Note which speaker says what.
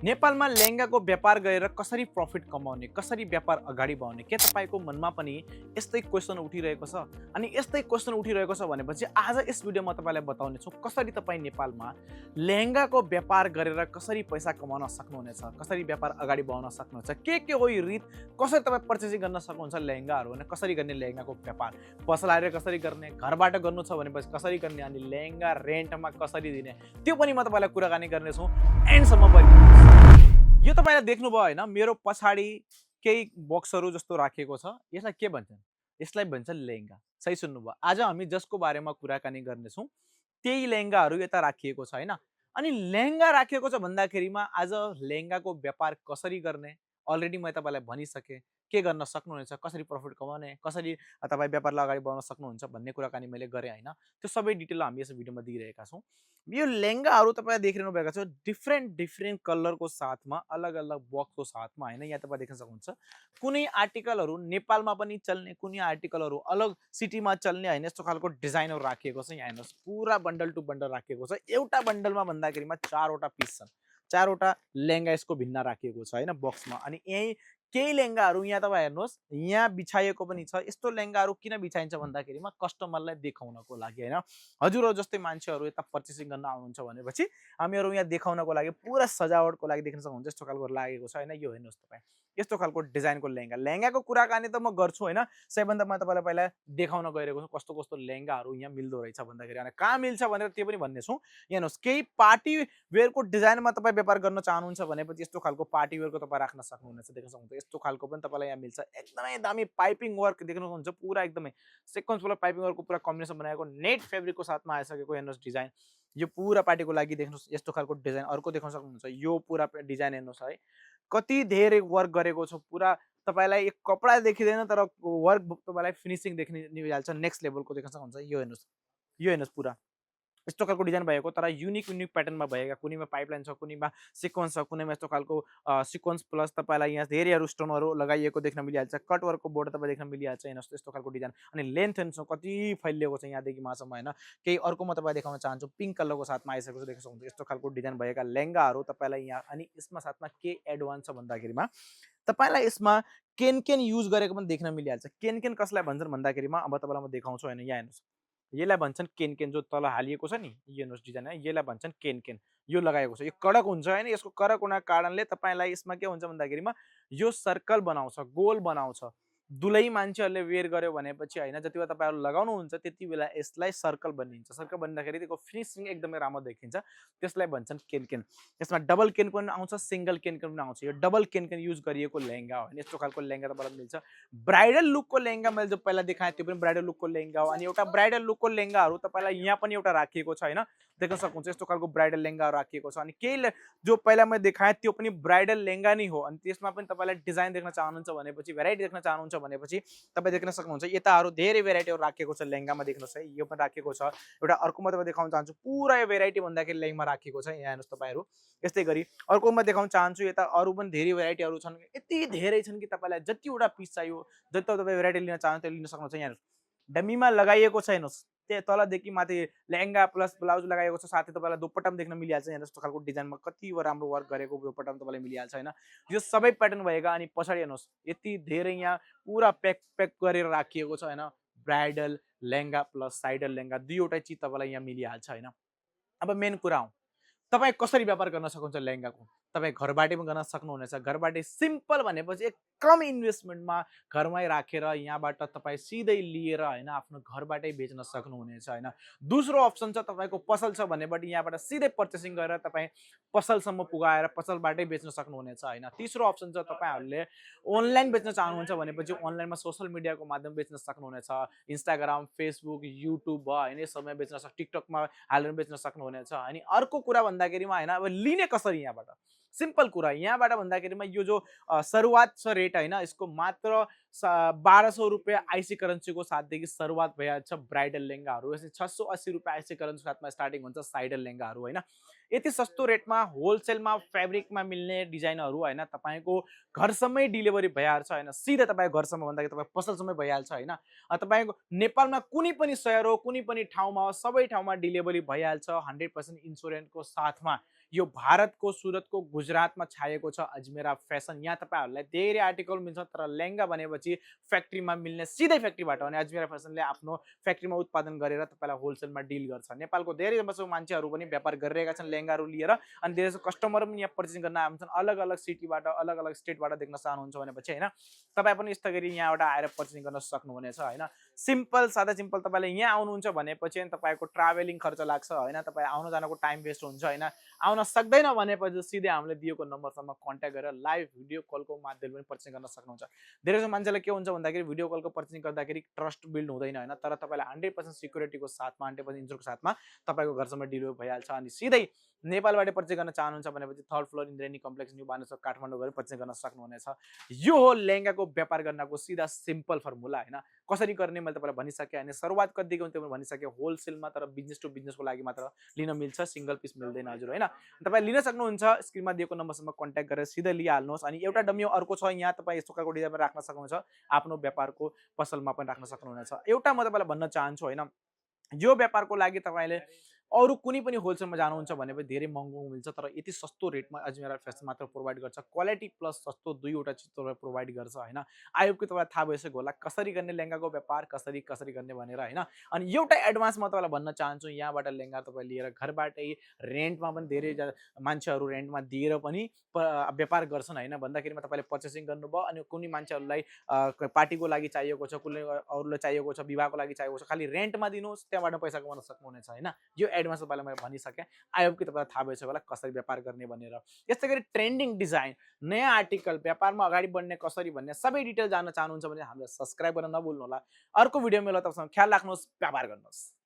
Speaker 1: नेपालमा लेहेंगाको व्यापार गरेर कसरी प्रफिट कमाउने, कसरी व्यापार अगाडि बढाउने, के तपाईँको मनमा पनि यस्तै क्वेसन उठिरहेको छ? अनि यस्तै क्वेसन उठिरहेको छ भनेपछि आज यस भिडियोमा तपाईँलाई बताउने छु कसरी तपाईँ नेपालमा लेहेंगाको व्यापार गरेर कसरी पैसा कमाउन सक्नुहुनेछ, कसरी व्यापार अगाडि बढाउन सक्नुहुन्छ, के हो यो रीत, कसरी तपाईँ पर्चेसिङ गर्न सक्नुहुन्छ लेहेंगाहरू, अनि कसरी गर्ने लेहेंगाको व्यापार, पसल आएर कसरी गर्ने, घरबाट गर्नु छ भनेपछि कसरी गर्ने, अनि लेहेंगा रेन्टमा कसरी दिने, त्यो पनि म तपाईँलाई कुराकानी गर्नेछु। एन्डसम्म पनि यो तपाईले देख्नुभयो हैन, मेरो पछाडी केही बक्सहरू जस्तो राखिएको छ। यसलाई के भन्छन्? यसलाई भन्छन् लेहेंगा। सही सुन्नुभयो। आज हामी जसको बारेमा कुराकानी गर्नेछौँ त्यही लेहेंगाहरू यता राखिएको छ हैन। अनि लेहेंगा राखिएको छ भन्दाखेरिमा आज लेहेंगाको व्यापार कसरी गर्ने अलरेडी मैले तपाईलाई भनिसके। के गर्न सक्नुहुनेछ, कसरी प्रफिट कमाउने, कसरी तपाईँ व्यापारलाई अगाडि बढाउन सक्नुहुन्छ भन्ने कुराकानी मैले गरेँ हैन। त्यो सबै डिटेल हामी यस भिडियोमा दिइरहेका छौँ। यो लेहेंगाहरू तपाईले देखिरहनु भएको छ डिफ्रेन्ट कलरको साथमा, अलग-अलग बक्सको साथमा हैन। यहाँ तपाईँ देख्न सक्नुहुन्छ। कुनै आर्टिकलहरू नेपालमा पनि चल्ने, कुनै आर्टिकलहरू अलग सिटीमा चल्ने हैन, यस्तो खालको डिजाइनहरू राखिएको छ। यहाँ हेर्नुहोस्, पुरा बन्डल टु बन्डल राखिएको छ। एउटा बन्डलमा भन्दाखेरिमा 4 वटा पिस छन्। 4 वटा लेहेंगा यसको भिन्न राखिएको छ हैन बक्समा। अनि यही केही लेहेंगाहरू यहाँ तपाईँ हेर्नुहोस्, यहाँ बिछाइएको पनि छ। यस्तो लेहेंगाहरू किन बिछाइन्छ भन्दाखेरिमा कस्टमरलाई देखाउनको लागि हैन। हजुरहरू जस्तै मान्छेहरू यता पर्चेसिङ गर्न आउनुहुन्छ भनेपछि हामीहरू यहाँ देखाउनको लागि पुरा सजावटको लागि देख्न सक्नुहुन्छ यस्तो खालको लागेको छ हैन। यो हेर्नुहोस् तपाईँ, यस्तो खालको डिजाइनको लेहेंगा। लेहेंगाको कुराकानी त म गर्छु हैन, सबैभन्दा म तपाईलाई पहिला देखाउन गइरहेको छु कस्तो कस्तो लेहेंगाहरू यहाँ मिल्दो रहेछ भन्दाखेरि। अनि कहाँ मिल्छ भनेर त्यो पनि भन्ने छु। यहाँ हेर्नुहोस्, केही पार्टी वेयरको डिजाइनमा तपाईँ व्यापार गर्न चाहनुहुन्छ भनेपछि यस्तो खालको पार्टी वेयरको तपाईँ राख्न सक्नुहुनेछ। देख्न सक्नुहुन्छ यस्तो खालको पनि तपाईलाई यहाँ मिल्छ। एकदमै दामी पाइपिङ वर्क देख्नुहुन्छ, पुरा एकदमै सिक्वेन्स वाला पाइपिङ वर्कको पुरा कम्बिनेसन बनाएको नेट फेब्रिकको साथमा आइसकेको हेर्नुहोस् डिजाइन। यो पुरा पार्टीको लागि देख्नुहोस् यस्तो खालको डिजाइन। अर्को देख्न सक्नुहुन्छ, यो पुरा डिजाइन हेर्नुहोस् है, कति धेरै वर्क गरेको छ। पुरा तपाईलाई एक कपडा देखिदैन तर वर्क तपाईलाई फिनिशिङ देख्ने मिलिहाल्छ। नेक्स्ट लेभलको देख्न सक्नुहुन्छ। यो हेर्नुहोस् पुरा यस्तो खालको डिजाइन भएको, तर युनिक प्याटर्नमा भएका। कुनैमा पाइपलाइन छ, कुनैमा सिक्वेन्स छ, कुनैमा यस्तो खालको सिक्वेन्स प्लस तपाईलाई यहाँ धेरैहरू स्टोनहरू लगाइएको देख्न मिलिहाल्छ। कट वर्कको बोर्ड तपाईँ देख्न मिलिहाल्छ। हेर्नुहोस् यस्तो खालको डिजाइन। अनि लेन्थ हेर्नुहोस् कति फैलिएको छ यहाँदेखि मासम्म हैन। केही अर्को म तपाईँ देखाउन चाहन्छु, पिङ्क कलरको साथमा आइसकेको छ। देख्न सक्नुहुन्छ यस्तो खालको डिजाइन भएका लेहेंगाहरू तपाईँलाई यहाँ। अनि यसमा साथमा के एडभान्स छ भन्दाखेरिमा तपाईलाई यसमा केन युज गरेको पनि देख्न मिलिहाल्छ। केन कसलाई भन्छन् भन्दाखेरिमा अब तपाईँलाई म देखाउँछु हैन। यहाँ हेर्नुहोस्, यसलाई भन्छन् केन जो तल हालिएको छ नि, यो हेर्नुहोस् डिजाइन है, यसलाई भन्छन् केन। यो लगाएको छ, यो कडक हुन्छ हैन। यसको कडक हुनाको कारणले तपाईलाई यसमा के हुन्छ भन्दाखेरिमा यो सर्कल बनाउँछ, गोल बनाउँछ। दुलै मान्छेहरूले वेयर गर्यो भनेपछि हैन, जति बेला तपाईहरु लगाउनुहुन्छ त्यति बेला यसलाई सर्कल बनिन्छ। सर्कल बन्दाखेरि त्यसको फिनिशिङ एकदमै राम्रो देखिन्छ। त्यसलाई भन्छन् केन। यसमा डबल केन पनि आउँछ, सिंगल केन पनि आउँछ। यो डबल केन युज गरिएको लेहेंगा हो। यस्तो खालको लेहेंगा तपाईलाई मिल्छ। ब्राइडल लुकको लेहेंगा मैले जो पहिला देखाएँ त्यो पनि ब्राइडल लुकको लेहेंगा हो। अनि एउटा ब्राइडल लुकको लेहेंगाहरू तपाईलाई यहाँ पनि एउटा राखिएको छ हैन। देख्न सक्नुहुन्छ यस्तो खालको ब्राइडल लेहेंगाहरू राखिएको छ। अनि केही जो पहिला मैले देखाएँ त्यो पनि ब्राइडल लेहेंगा नै हो। अनि त्यसमा पनि तपाईलाई डिजाइन देख्न चाहनुहुन्छ भनेपछि, भेराइटी देख्न चाहनुहुन्छ भनेपछि तपाईँ देख्न सक्नुहुन्छ यताहरू धेरै भेराइटीहरू राखिएको छ लेहेंगामा। देख्नुहोस् है, यो पनि राखिएको छ। एउटा अर्को म तपाईँ देखाउन चाहन्छु, पुरा यो भेराइटी भन्दाखेरि लेहेंगामा राखिएको छ। यहाँ हेर्नुहोस् तपाईँहरू। यस्तै गरी अर्को म देखाउन चाहन्छु, यता अरू पनि धेरै भेराइटीहरू छन्। यति धेरै छन् कि तपाईँलाई जतिवटा पिस चाहियो, जति तपाईँ भेराइटी लिन चाहनुहुन्छ त्यो लिन सक्नुहुन्छ। यहाँ हेर्नुहोस्, डमीमा लगाइएको छ। हेर्नुहोस् त्यो तलदेखि माथि लेहेंगा प्लस ब्लाउज लगाएको छ। साथै तपाईँलाई दुपट्टा पनि देख्न मिलिहाल्छ। यहाँ यस्तो खालको डिजाइनमा कति राम्रो वर्क गरेको दुपट्टा पनि तपाईँलाई मिलिहाल्छ हैन। यो सबै प्याटर्न भएका। अनि पछाडि हेर्नुहोस् यति धेरै यहाँ पुरा पैक गरेर राखिएको छ हैन। ब्राइडल लेहेंगा प्लस साइडल लेहेंगा दुईवटै चीज तपाईलाई यहाँ मिलिहाल्छ हैन। अब मेन कुरा हो, तपाईँ कसरी व्यापार गर्न सक्नुहुन्छ लेहेंगाको। तपाईँ घरबाटै पनि गर्न सक्नुहुनेछ। घरबाटै सिम्पल भनेपछि एक कम इन्भेस्टमेन्टमा घरमै राखेर यहाँबाट तपाईँ सिधै लिएर हैन आफ्नो घरबाटै बेच्न सक्नुहुनेछ हैन। दोस्रो अप्सन छ, तपाईको पसल छ भनेबाट यहाँबाट सिधै पर्चेसिङ गरेर तपाईँ पसलसम्म पुगाएर पसलबाटै बेच्न सक्नुहुनेछ हैन। तीसरो अप्सन छ, तपाईहरुले अनलाइन बेच्न चाहनुहुन्छ भनेपछि अनलाइनमा सोशल मिडियाको माध्यम बेच्न सक्नुहुनेछ। इन्स्टाग्राम, फेसबुक, युट्युब भयो हैन, यसमा बेच्न टिकटकमा हालेर बेच्न सक्नुहुनेछ। अनि अर्को कुरा भन्दाखेरिमा हैन, अब लिने कसरी यहाँबाट। सिम्पल कुरा यहाँबाट भन्दाखेरिमा यो जो सुरुवात छ रेट हैन, यसको मात्र 1200 रुपैयाँ आइसी करेन्सीको साथदेखि सुरुवात भइहाल्छ ब्राइडल लेहेंगाहरू। यसै 680 रुपैयाँ आइसी करेन्सीको साथमा स्टार्टिङ हुन्छ साइडल लेहेंगाहरू हैन। यति सस्तो रेटमा होलसेलमा फेब्रिकमा मिल्ने डिजाइनहरू हैन तपाईको घरसम्मै डिलिभरी भइहाल्छ हैन। सिधै तपाईको घरसम्म भन्दाखेरि तपाईको पसलसम्मै भइहाल्छ हैन। तपाईको नेपालमा कुनै पनि शहर हो, कुनै पनि ठाउँमा हो, सबै ठाउँमा डिलिभरी भइहाल्छ 100% इन्स्योरेन्सको साथमा। यो भारतको सुरतको गुजरातमा छाएको छ अजमेरा फेसन। यहाँ तपाईँहरूलाई धेरै आर्टिकल मिल्छ, तर लेहेङ्गा भनेपछि फ्याक्ट्रीमा मिल्ने सिधै फ्याक्ट्रीबाट अनि अजमेरा फेसनले आफ्नो फ्याक्ट्रीमा उत्पादन गरेर तपाईँलाई होलसेलमा डिल गर्छ। नेपालको धेरै जसो मान्छेहरू पनि व्यापार गरिरहेका छन् लेहेङ्गाहरू लिएर, अनि धेरै जसो कस्टमर पनि यहाँ पर्चेसिङ गर्न आउँछन् अलग अलग सिटीबाट, अलग अलग स्टेटबाट। देख्न चाहनुहुन्छ भनेपछि होइन, तपाईँ पनि यस्तो गरी यहाँबाट आएर पर्चेसिङ गर्न सक्नुहुनेछ होइन। सिम्पल, सादा सिम्पल। तपाईँले यहाँ आउनुहुन्छ भनेपछि तपाईँको ट्राभलिङ खर्च लाग्छ होइन, तपाईँ आउन जानको टाइम वेस्ट हुन्छ होइन। आउन सक्दैन भनेपछि सिधै हामीले दिएको नम्बरसम्म कन्ट्याक्ट गरेर लाइभ भिडियो कलको माध्यमले पनि पर्चेसिङ गर्न सक्नुहुन्छ। धेरै जसो मान्छेलाई के हुन्छ भन्दाखेरि भिडियो कलको पर्चेसिङ गर्दाखेरि ट्रस्ट बिल्ड हुँदैन होइन, तर तपाईँलाई 100% सिक्युरिटीको साथमा, 100% इन्स्योरको साथमा तपाईँको घरसम्म डेलिभर भइहाल्छ। अनि सिधै नेपालबाट पर्चेसिङ गर्न चाहनुहुन्छ भनेपछि 3rd फ्लोर इन्द्रेणी कम्प्लेक्स न्यू बानेश्वर काठमाडौँ गएर पर्चेसिङ गर्न सक्नुहुनेछ। यो हो लेहेङ्गाको व्यापार गर्नको सिधा सिम्पल फर्मुला होइन। कसरी गर्ने मैले तपाईँलाई भनिसकेँ, अनि सुरुवात कतिको हुन्छ मैले भनिसकेँ। होलसेलमा तर बिजनेस टु बिजनेसको लागि मात्र लिन मिल्छ, सिंगल पिस मिल्दैन हजुर होइन। तपाईँ लिन सक्नुहुन्छ, स्क्रिनमा दिएको नम्बरसम्म कन्ट्याक्ट गरेर सिधै लिइहाल्नुहोस्। अनि एउटा डमियो अर्को छ, यहाँ तपाईँ यस्तो प्रकारको डिजाइनमा राख्न सक्नुहुन्छ, आफ्नो व्यापारको पसलमा पनि राख्न सक्नुहुनेछ। एउटा म तपाईँलाई भन्न चाहन्छु होइन, यो व्यापारको लागि तपाईँले अरू कुनै पनि होलसेलमा जानुहुन्छ भने पनि धेरै महँगो मिल्छ, तर यति सस्तो रेटमा अजमेरा फेसन मात्र प्रोभाइड गर्छ। क्वालिटी प्लस सस्तो दुईवटा चिज तपाईँलाई प्रोभाइड गर्छ होइन। आई होप कि तपाईँलाई थाहा भइसक्यो होला कसरी गर्ने लेहेङ्गाको व्यापार, कसरी गर्ने भनेर होइन। अनि एउटा एडभान्स म तपाईँलाई भन्न चाहन्छु, यहाँबाट लेहेङ्गा तपाईँ लिएर घरबाटै रेन्टमा पनि धेरै मान्छेहरू रेन्टमा दिएर पनि व्यापार गर्छन् होइन। भन्दाखेरिमा तपाईँले पर्चेसिङ गर्नुभयो अनि कुनै मान्छेहरूलाई पार्टीको लागि चाहिएको छ, कुनै अरूलाई चाहिएको छ, विवाहको लागि चाहिएको छ, खालि रेन्टमा दिनुहोस्, त्यहाँबाट पैसा कमाउन सक्नुहुनेछ होइन। यो एडभान्स तपाईँलाई मैले भनिसकेँ। आई होप कि तपाईँलाई थाहा भइसक्यो होला कसरी व्यापार गर्ने भनेर। यस्तै गरी ट्रेन्डिङ डिजाइन, नयाँ आर्टिकल, व्यापारमा अगाडि बढ्ने कसरी भन्ने सबै डिटेल जान्न चाहनुहुन्छ भने हामीलाई सब्सक्राइब गर्न नभुल्नु होला। अर्को भिडियो मिल्छ, तबसम्म ख्याल राख्नुहोस्, व्यापार गर्नुहोस्।